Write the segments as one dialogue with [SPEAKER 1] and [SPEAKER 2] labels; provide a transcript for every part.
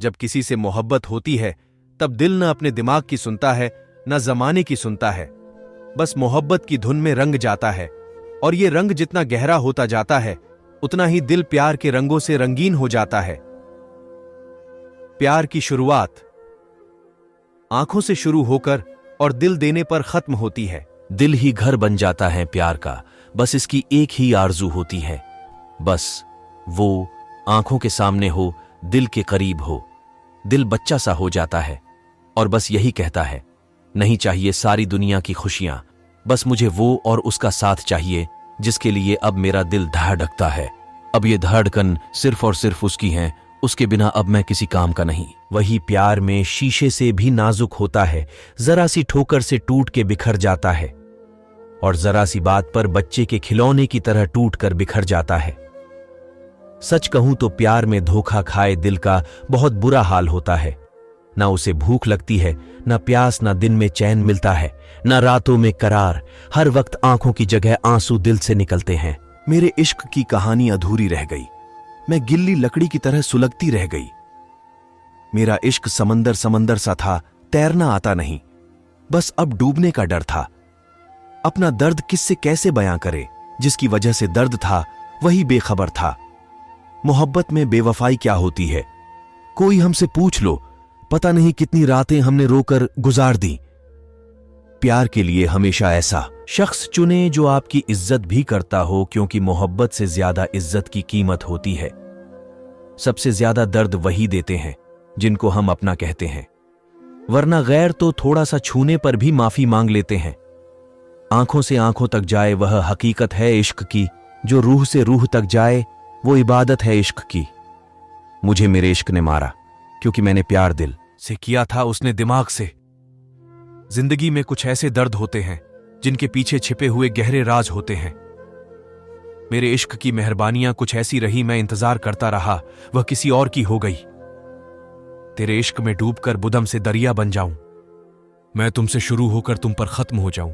[SPEAKER 1] जब किसी से मोहब्बत होती है तब दिल न अपने दिमाग की सुनता है न जमाने की सुनता है, बस मोहब्बत की धुन में रंग जाता है। और ये रंग जितना गहरा होता जाता है उतना ही दिल प्यार के रंगों से रंगीन हो जाता है। प्यार की शुरुआत आंखों से शुरू होकर और दिल देने पर खत्म होती है।
[SPEAKER 2] दिल ही घर बन जाता है प्यार का, बस इसकी एक ही आरजू होती है, बस वो आंखों के सामने हो, दिल के करीब हो। दिल बच्चा सा हो जाता है और बस यही कहता है, नहीं चाहिए सारी दुनिया की खुशियां, बस मुझे वो और उसका साथ चाहिए जिसके लिए अब मेरा दिल धड़कता है। अब ये धड़कन सिर्फ और सिर्फ उसकी है, उसके बिना अब मैं किसी काम का नहीं। वही प्यार में शीशे से भी नाजुक होता है, जरा सी ठोकर से टूट के बिखर जाता है और जरा सी बात पर बच्चे के खिलौने की तरह टूट कर बिखर जाता है। सच कहूं तो प्यार में धोखा खाए दिल का बहुत बुरा हाल होता है। ना उसे भूख लगती है, ना प्यास, ना दिन में चैन मिलता है, ना रातों में करार। हर वक्त आंखों की जगह आंसू दिल से निकलते हैं।
[SPEAKER 1] मेरे इश्क की कहानी अधूरी रह गई, मैं गिल्ली लकड़ी की तरह सुलगती रह गई। मेरा इश्क समंदर समंदर सा था, तैरना आता नहीं, बस अब डूबने का डर था। अपना दर्द किससे कैसे बयां करे, जिसकी वजह से दर्द था वही बेखबर था। मोहब्बत में बेवफाई क्या होती है कोई हमसे पूछ लो, पता नहीं कितनी रातें हमने रोकर गुजार दी। प्यार के लिए हमेशा ऐसा शख्स चुने जो आपकी इज्जत भी करता हो, क्योंकि मोहब्बत से ज्यादा इज्जत की कीमत होती है। सबसे ज्यादा दर्द वही देते हैं जिनको हम अपना कहते हैं, वरना गैर तो थोड़ा सा छूने पर भी माफी मांग लेते हैं। आंखों से आंखों तक जाए वह हकीकत है इश्क की, जो रूह से रूह तक जाए वो इबादत है इश्क की। मुझे मेरे इश्क ने मारा क्योंकि मैंने प्यार दिल से किया था, उसने दिमाग से। जिंदगी में कुछ ऐसे दर्द होते हैं जिनके पीछे छिपे हुए गहरे राज होते हैं। मेरे इश्क की मेहरबानियां कुछ ऐसी रही, मैं इंतजार करता रहा, वह किसी और की हो गई। तेरे इश्क में डूबकर बुदम से दरिया बन जाऊं, मैं तुमसे शुरू होकर तुम पर खत्म हो जाऊं।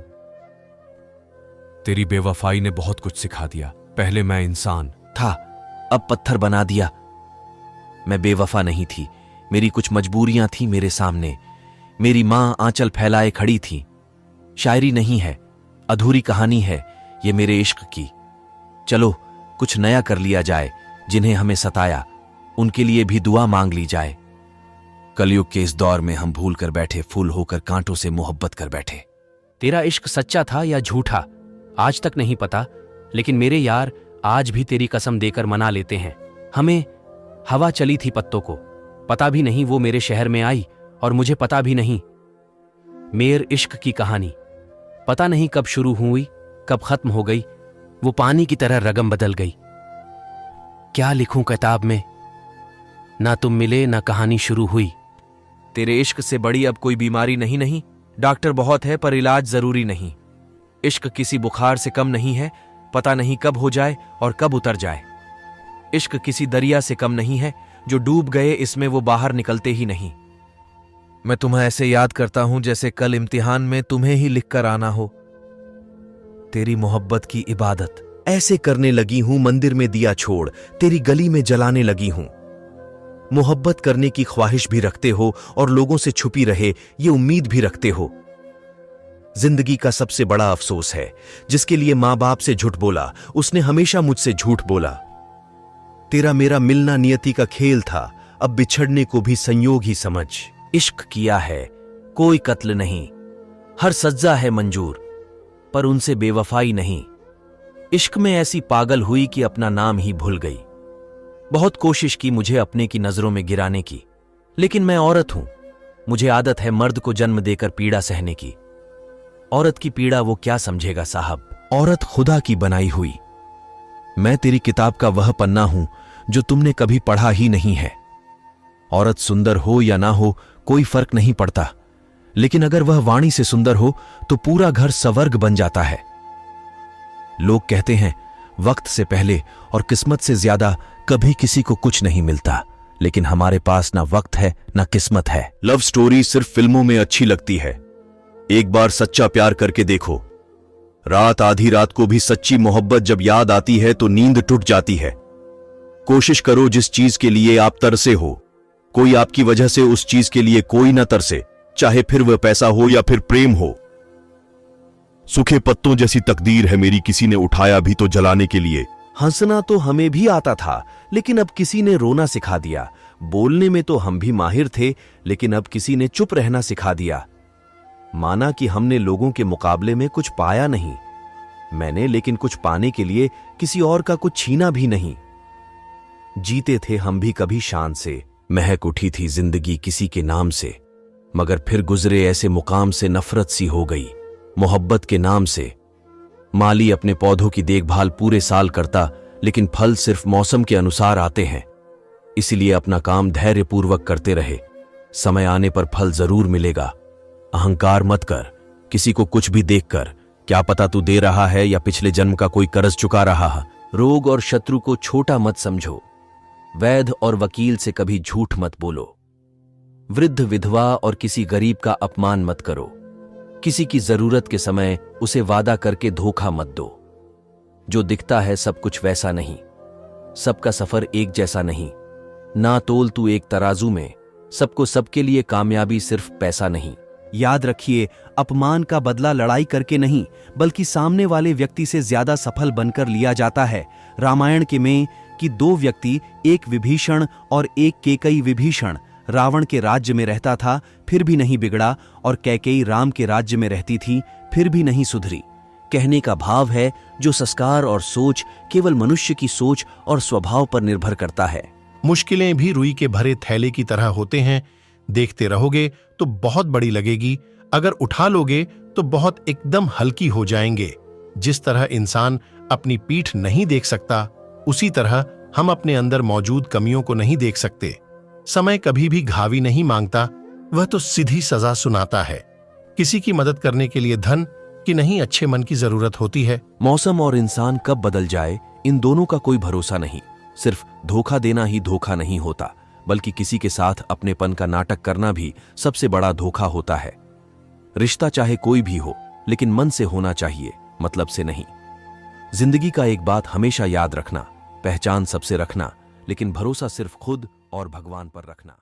[SPEAKER 1] तेरी बेवफाई ने बहुत कुछ सिखा दिया। पहले मैं इंसान
[SPEAKER 2] था, अब पत्थर बना दिया। मैं बेवफा नहीं थी, मेरी कुछ मजबूरियां थी मेरे सामने। मेरी मां आंचल फैलाए खड़ी थी। शायरी नहीं है, अधूरी कहानी है ये मेरे इश्क की। चलो कुछ नया कर लिया जाए। जिन्हें हमें सताया उनके लिए भी दुआ मांग ली जाए। कलयुग के इस दौर में हम भूल कर बैठे, फूल होकर कांटों से मोहब्बत कर बैठे।
[SPEAKER 3] तेरा इश्क सच्चा था या झूठा आज तक नहीं पता, लेकिन मेरे यार आज भी तेरी कसम देकर मना लेते हैं। हमें हवा चली थी पत्तों को, पता भी नहीं वो मेरे शहर में आई, और मुझे पता भी नहीं। मेर इश्क की कहानी पता नहीं कब शुरू हुई कब खत्म हो गई, वो पानी की तरह रगम बदल गई। क्या लिखूं किताब में, ना तुम मिले ना कहानी शुरू हुई।
[SPEAKER 1] तेरे इश्क से बड़ी अब कोई बीमारी नहीं, डॉक्टर बहुत है पर इलाज जरूरी नहीं। इश्क किसी बुखार से कम नहीं है, पता नहीं कब हो जाए और कब उतर जाए। इश्क किसी दरिया से कम नहीं है, जो डूब गए इसमें वो बाहर निकलते ही नहीं। मैं तुम्हें ऐसे याद करता हूं जैसे कल इम्तिहान में तुम्हें ही लिख कर आना हो। तेरी मोहब्बत की इबादत ऐसे करने लगी हूं, मंदिर में दिया छोड़ तेरी गली में जलाने लगी हूं। मोहब्बत करने की ख्वाहिश भी रखते हो और लोगों से छुपी रहे ये उम्मीद भी रखते हो। जिंदगी का सबसे बड़ा अफसोस है जिसके लिए मां बाप से झूठ बोला, उसने हमेशा मुझसे झूठ बोला। तेरा मेरा मिलना नियति का खेल था, अब बिछड़ने को भी संयोग ही समझ।
[SPEAKER 2] इश्क किया है कोई कत्ल नहीं, हर सज्जा है मंजूर, पर उनसे बेवफाई नहीं। इश्क में ऐसी पागल हुई कि अपना नाम ही भूल गई। बहुत कोशिश की मुझे अपने की नजरों में गिराने की, लेकिन मैं औरत हूं, मुझे आदत है मर्द को जन्म देकर पीड़ा सहने की। औरत की पीड़ा वो क्या समझेगा साहब,
[SPEAKER 1] औरत खुदा की बनाई हुई। मैं तेरी किताब का वह पन्ना हूं जो तुमने कभी पढ़ा ही नहीं है। औरत सुंदर हो या ना हो कोई फर्क नहीं पड़ता, लेकिन अगर वह वाणी से सुंदर हो तो पूरा घर स्वर्ग बन जाता है। लोग कहते हैं वक्त से पहले और किस्मत से ज्यादा कभी किसी को कुछ नहीं मिलता, लेकिन हमारे पास ना वक्त है ना किस्मत है। लव स्टोरी सिर्फ फिल्मों में अच्छी लगती है, एक बार सच्चा प्यार करके देखो। रात आधी रात को भी सच्ची मोहब्बत जब याद आती है तो नींद टूट जाती है। कोशिश करो जिस चीज के लिए आप तरसे हो, कोई आपकी वजह से उस चीज के लिए कोई ना तरसे, चाहे फिर वह पैसा हो या फिर प्रेम हो। सूखे पत्तों जैसी तकदीर है मेरी, किसी ने उठाया भी तो जलाने के लिए।
[SPEAKER 2] हंसना तो हमें भी आता था, लेकिन अब किसी ने रोना सिखा दिया। बोलने में तो हम भी माहिर थे, लेकिन अब किसी ने चुप रहना सिखा दिया। माना कि हमने लोगों के मुकाबले में कुछ पाया नहीं मैंने, लेकिन कुछ पाने के लिए किसी और का कुछ छीना भी नहीं। जीते थे हम भी कभी शान से, महक उठी थी जिंदगी किसी के नाम से, मगर फिर गुजरे ऐसे मुकाम से नफरत सी हो गई मोहब्बत के नाम से। माली अपने पौधों की देखभाल पूरे साल करता, लेकिन फल सिर्फ मौसम के अनुसार आते हैं। इसीलिए अपना काम धैर्यपूर्वक करते रहे, समय आने पर फल जरूर मिलेगा। अहंकार मत कर किसी को कुछ भी देखकर, क्या पता तू दे रहा है या पिछले जन्म का कोई कर्ज चुका रहा है। रोग और शत्रु को छोटा मत समझो, वैद्य और वकील से कभी झूठ मत बोलो। वृद्ध विधवा और किसी गरीब का अपमान मत करो। किसी की जरूरत के समय उसे वादा करके धोखा मत दो। जो दिखता है सब कुछ वैसा नहीं, सबका सफर एक जैसा नहीं। ना तोल तू एक तराजू में, सबको सबके लिए कामयाबी सिर्फ पैसा नहीं। याद रखिए, अपमान का बदला लड़ाई करके नहीं, बल्कि सामने वाले व्यक्ति से ज्यादा सफल बनकर लिया जाता है। रामायण के में कि दो व्यक्ति, एक विभीषण और एक केकई विभीषण, रावण के राज्य में रहता था फिर भी नहीं बिगड़ा, और कैकेयी राम के राज्य में रहती थी फिर भी नहीं सुधरी। कहने का भाव है, जो संस्कार और सोच केवल मनुष्य की सोच और स्वभाव पर निर्भर करता है।
[SPEAKER 4] मुश्किलें भी रुई के भरे थैले की तरह होते हैं, देखते रहोगे तो बहुत बड़ी लगेगी, अगर उठा लोगे तो बहुत एकदम हल्की हो जाएंगे। जिस तरह इंसान अपनी पीठ नहीं देख सकता, उसी तरह हम अपने अंदर मौजूद कमियों को नहीं देख सकते। समय कभी भी घावी नहीं मांगता, वह तो सीधी सजा सुनाता है। किसी की मदद करने के लिए धन कि नहीं अच्छे मन की जरूरत होती है।
[SPEAKER 2] मौसम और इंसान कब बदल जाए, इन दोनों का कोई भरोसा नहीं। सिर्फ धोखा देना ही धोखा नहीं होता, बल्कि किसी के साथ अपनेपन का नाटक करना भी सबसे बड़ा धोखा होता है। रिश्ता चाहे कोई भी हो, लेकिन मन से होना चाहिए, मतलब से नहीं। जिंदगी का एक बात हमेशा याद रखना, पहचान सबसे रखना, लेकिन भरोसा सिर्फ खुद और भगवान पर रखना।